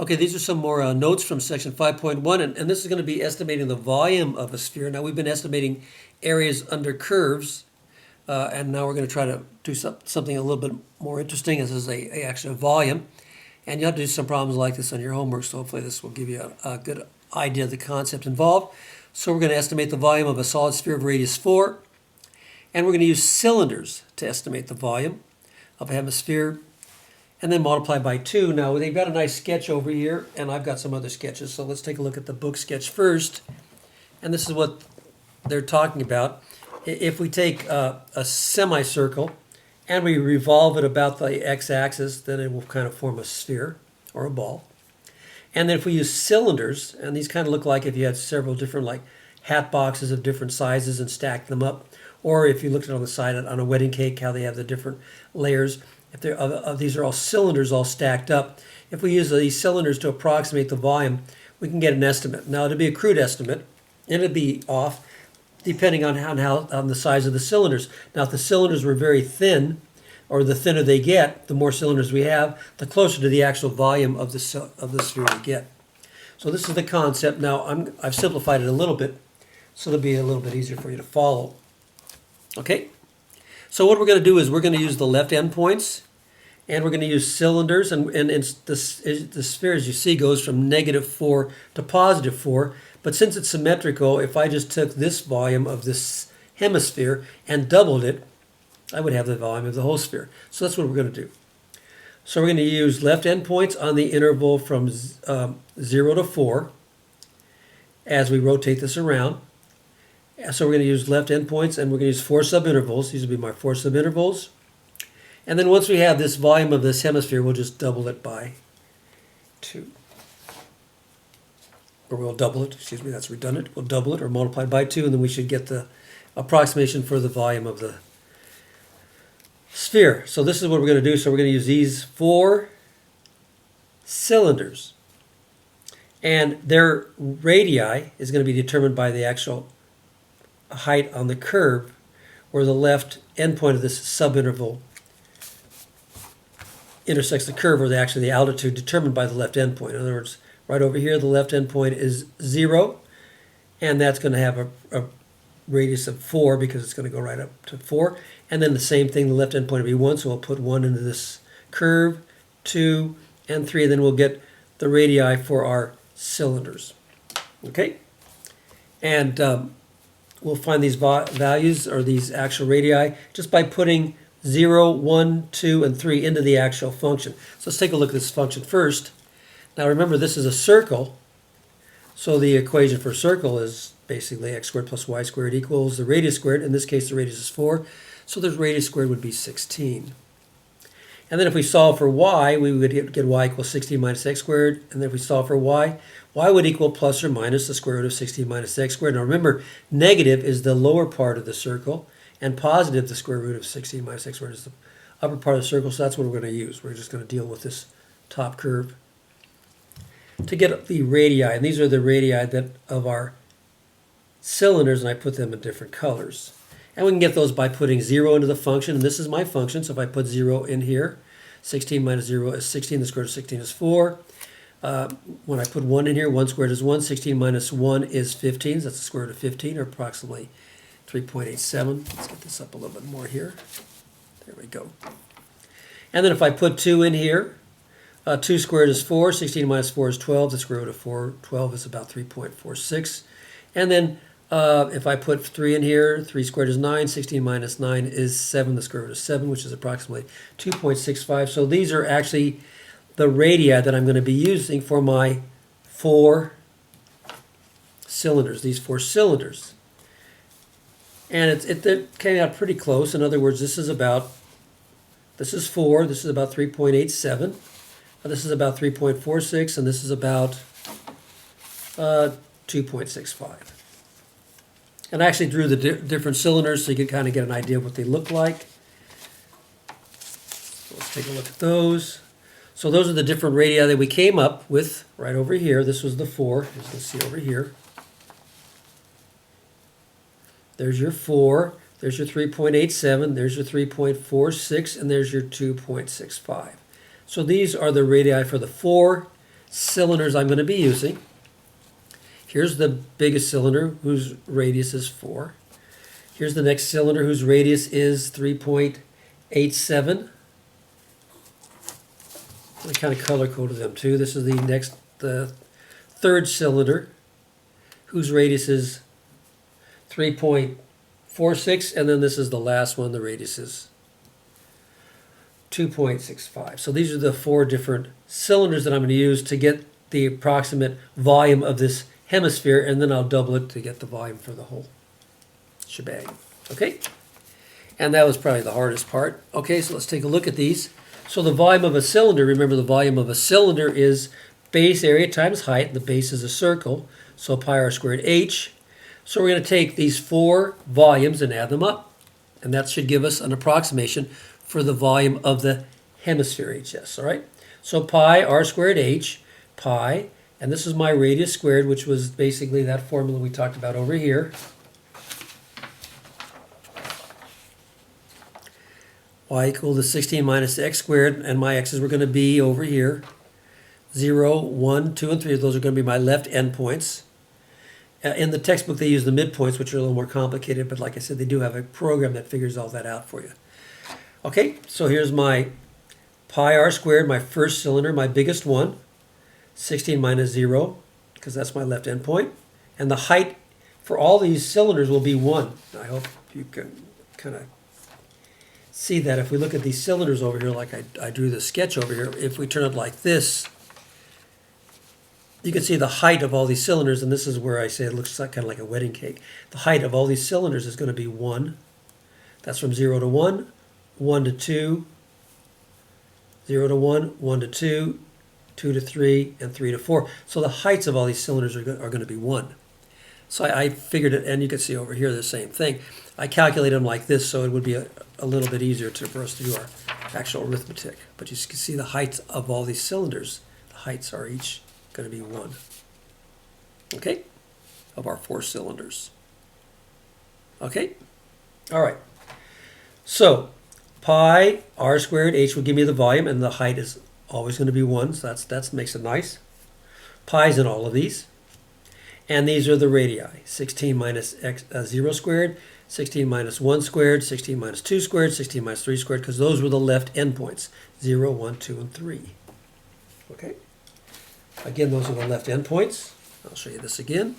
Okay, these are some more notes from section 5.1, and this is going to be estimating the volume of a sphere. Now, we've been estimating areas under curves, and now we're going to try to do something a little bit more interesting. This is a actual volume, and you'll have to do some problems like this on your homework, so hopefully this will give you a good idea of the concept involved. So we're going to estimate the volume of a solid sphere of radius 4, and we're going to use cylinders to estimate the volume of a hemisphere, and then multiply by 2. Now, they've got a nice sketch over here, and I've got some other sketches. So let's take a look at the book sketch first. And this is what they're talking about. If we take a semicircle and we revolve it about the x-axis, then it will kind of form a sphere or a ball. And then if we use cylinders, and these kind of look like if you had several different like hat boxes of different sizes and stacked them up, or if you looked at it on the side on a wedding cake, how they have the different layers. If these are all cylinders all stacked up, if we use these cylinders to approximate the volume, we can get an estimate. Now, it'll be a crude estimate, and it'll be off depending on the size of the cylinders. Now, if the cylinders were very thin, or the thinner they get, the more cylinders we have, the closer to the actual volume of the sphere we get. So this is the concept. Now, I've simplified it a little bit, so it'll be a little bit easier for you to follow. Okay? So what we're going to do is we're going to use the left endpoints, and we're going to use cylinders, and the sphere, as you see, goes from -4 to +4. But since it's symmetrical, if I just took this volume of this hemisphere and doubled it, I would have the volume of the whole sphere. So that's what we're going to do. So we're going to use left endpoints on the interval from 0 to 4 as we rotate this around. So we're going to use left endpoints, and we're going to use 4 subintervals. These will be my 4 subintervals. And then once we have this volume of this hemisphere, we'll just double it by 2. Or we'll double it, excuse me, that's redundant. We'll double it or multiply by 2, and then we should get the approximation for the volume of the sphere. So this is what we're going to do. So we're going to use these 4 cylinders. And their radii is going to be determined by the actual height on the curve, where the left endpoint of this subinterval intersects the curve, or actually the altitude determined by the left endpoint. In other words, right over here, the left endpoint is 0, and that's going to have a radius of 4 because it's going to go right up to 4. And then the same thing, the left endpoint will be 1, so we'll put 1 into this curve, 2, and 3, and then we'll get the radii for our cylinders. Okay? And we'll find these values, or these actual radii, just by putting 0, 1, 2, and 3 into the actual function. So let's take a look at this function first. Now remember, this is a circle, so the equation for a circle is basically x squared plus y squared equals the radius squared. In this case, the radius is 4, so the radius squared would be 16. And then if we solve for y, we would get y equals 16 minus x squared. And then if we solve for y, y would equal plus or minus the square root of 16 minus x squared. Now remember, negative is the lower part of the circle, and positive, the square root of 16 minus x squared, is the upper part of the circle. So that's what we're going to use. We're just going to deal with this top curve to get the radii. And these are the radii of our cylinders, and I put them in different colors. And we can get those by putting 0 into the function, and this is my function, so if I put 0 in here, 16 minus 0 is 16, the square root of 16 is 4. When I put 1 in here, 1 squared is 1, 16 minus 1 is 15, so that's the square root of 15, or approximately 3.87. Let's get this up a little bit more here. There we go. And then if I put 2 in here, 2 squared is 4, 16 minus 4 is 12, the square root of 12 is about 3.46. And then if I put 3 in here, 3 squared is 9, 16 minus 9 is 7, the square root of 7, which is approximately 2.65. So these are actually the radii that I'm going to be using for my 4 cylinders, these 4 cylinders. And it came out pretty close. In other words, this is 4, this is about 3.87, this is about 3.46, and this is about 2.65. And I actually drew the different cylinders so you could kind of get an idea of what they look like. So let's take a look at those. So those are the different radii that we came up with right over here. This was the 4, as you can see over here. There's your 4, there's your 3.87, there's your 3.46, and there's your 2.65. So these are the radii for the 4 cylinders I'm going to be using. Here's the biggest cylinder whose radius is 4. Here's the next cylinder whose radius is 3.87. I kind of color coded them too. This is the third cylinder whose radius is 3.46, and then this is the last one, the radius is 2.65. So these are the 4 different cylinders that I'm going to use to get the approximate volume of this hemisphere, and then I'll double it to get the volume for the whole shebang. Okay? And that was probably the hardest part. Okay, so let's take a look at these. So the volume of a cylinder, remember the volume of a cylinder is base area times height. The base is a circle, so pi r squared h. So we're going to take these 4 volumes and add them up. And that should give us an approximation for the volume of the hemisphere HS, all right? So pi r squared h, pi, and this is my radius squared, which was basically that formula we talked about over here. Y equal to 16 minus x squared, and my x's were going to be over here. 0, 1, 2, and 3. Those are going to be my left endpoints. In the textbook, they use the midpoints, which are a little more complicated, but like I said, they do have a program that figures all that out for you. Okay, so here's my pi r squared, my first cylinder, my biggest one. 16 minus 0, because that's my left endpoint. And the height for all these cylinders will be 1. I hope you can kind of see that. If we look at these cylinders over here, like I drew the sketch over here, if we turn it like this, you can see the height of all these cylinders, and this is where I say it looks like, kind of like a wedding cake. The height of all these cylinders is going to be 1. That's from 0 to 1, 1 to 2, 0 to 1, 1 to 2, 2 to 3, and 3 to 4. So the heights of all these cylinders are going to be 1. So I figured it, and you can see over here the same thing. I calculated them like this, so it would be a little bit easier for us to do our actual arithmetic. But you can see the heights of all these cylinders. The heights are each going to be 1. Okay? Of our 4 cylinders. Okay? All right. So pi r squared h will give me the volume, and the height is always going to be 1, so that makes it nice. Pi's in all of these. And these are the radii. 16 minus x, 0 squared, 16 minus 1 squared, 16 minus 2 squared, 16 minus 3 squared, because those were the left endpoints. 0, 1, 2, and 3. Okay? Again, those are the left endpoints. I'll show you this again.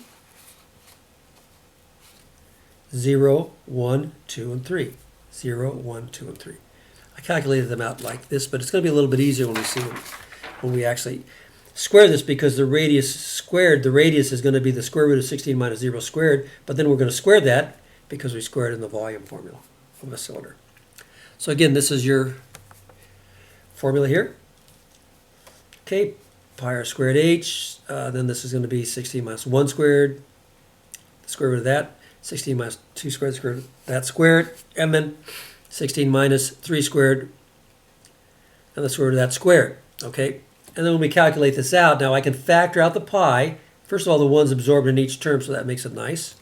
0, 1, 2, and 3. 0, 1, 2, and 3. I calculated them out like this, but it's going to be a little bit easier when we see them, when we actually square this, because the radius squared, the radius is going to be the square root of 16 minus 0 squared, but then we're going to square that because we squared in the volume formula of a cylinder. So again, this is your formula here. Okay, pi r squared h, then this is going to be 16 minus 1 squared, the square root of that, 16 minus 2 squared, the square root of that squared, and then 16 minus 3 squared, and the square root of that squared. Okay, and then when we calculate this out, now I can factor out the pi. First of all, the 1's absorbed in each term, so that makes it nice.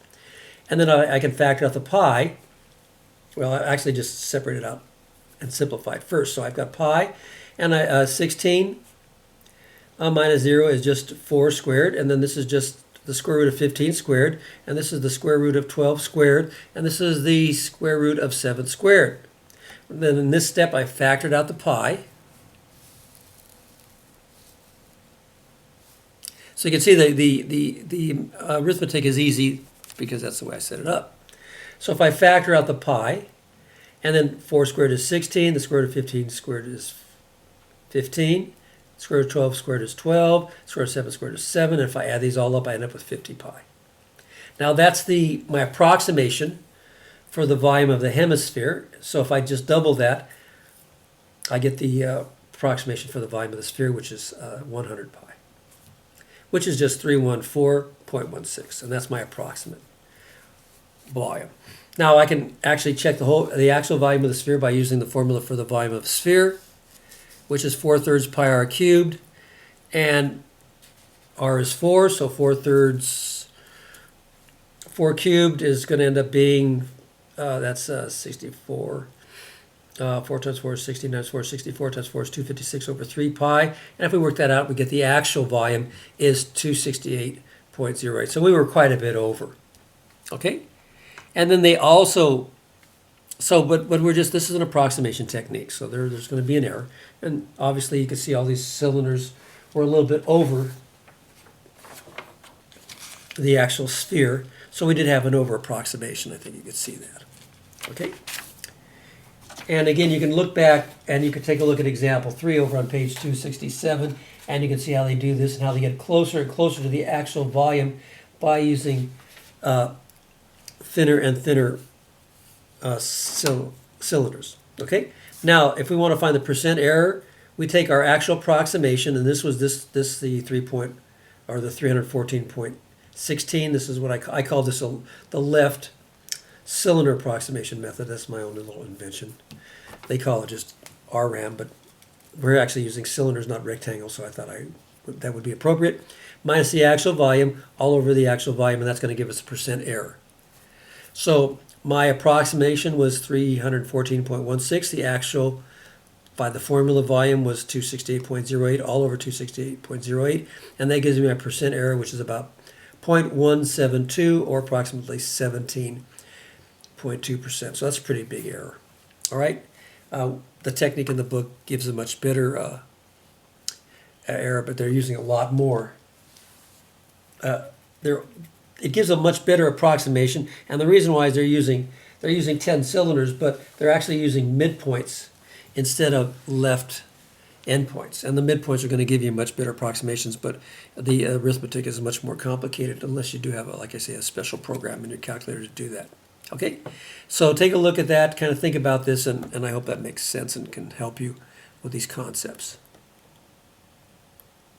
And then I can factor out the pi. Well, I actually just separated it out and simplified first. So I've got pi, and 16 minus 0 is just 4 squared, and then this is just the square root of 15 squared, and this is the square root of 12 squared, and this is the square root of 7 squared. And then in this step, I factored out the pi. So you can see the arithmetic is easy because that's the way I set it up. So if I factor out the pi, and then 4 squared is 16, the square root of 15 squared is 15, square root of 12 squared is 12, square root of 7 squared is 7, and if I add these all up, I end up with 50 pi. Now that's my approximation for the volume of the hemisphere. So if I just double that, I get the approximation for the volume of the sphere, which is 100 pi, which is just 314.16, and that's my approximate volume. Now I can actually check the actual volume of the sphere by using the formula for the volume of a sphere, which is 4/3 pi r cubed, and r is 4, so 4/3, 4 cubed is going to end up being, that's 64. 4 times 4 is 16 times 4 is 64 times 4 is 256 over 3 pi. And if we work that out, we get the actual volume is 268.08. So we were quite a bit over. Okay? And then they also, but we're just, this is an approximation technique. So there's going to be an error. And obviously you can see all these cylinders were a little bit over the actual sphere. So we did have an over approximation. I think you could see that. Okay? And again, you can look back and you can take a look at example 3 over on page 267, and you can see how they do this and how they get closer and closer to the actual volume by using thinner and thinner cylinders. Okay. Now, if we want to find the percent error, we take our actual approximation, and this was the 314.16. This is what I call this the left cylinder approximation method. That's my own little invention. They call it just RAM, but we're actually using cylinders, not rectangles, so I thought that would be appropriate. Minus the actual volume, all over the actual volume, and that's going to give us a percent error. So my approximation was 314.16. The actual by the formula volume was 268.08, all over 268.08, and that gives me my percent error, which is about 0.172 or approximately 17.2%. So that's a pretty big error. All right. The technique in the book gives a much better error, but they're using a lot more. It gives a much better approximation, and the reason why is they're using 10 cylinders, but they're actually using midpoints instead of left endpoints, and the midpoints are going to give you much better approximations, but the arithmetic is much more complicated unless you do have, like I say, a special program in your calculator to do that. Okay, so take a look at that, kind of think about this, and I hope that makes sense and can help you with these concepts.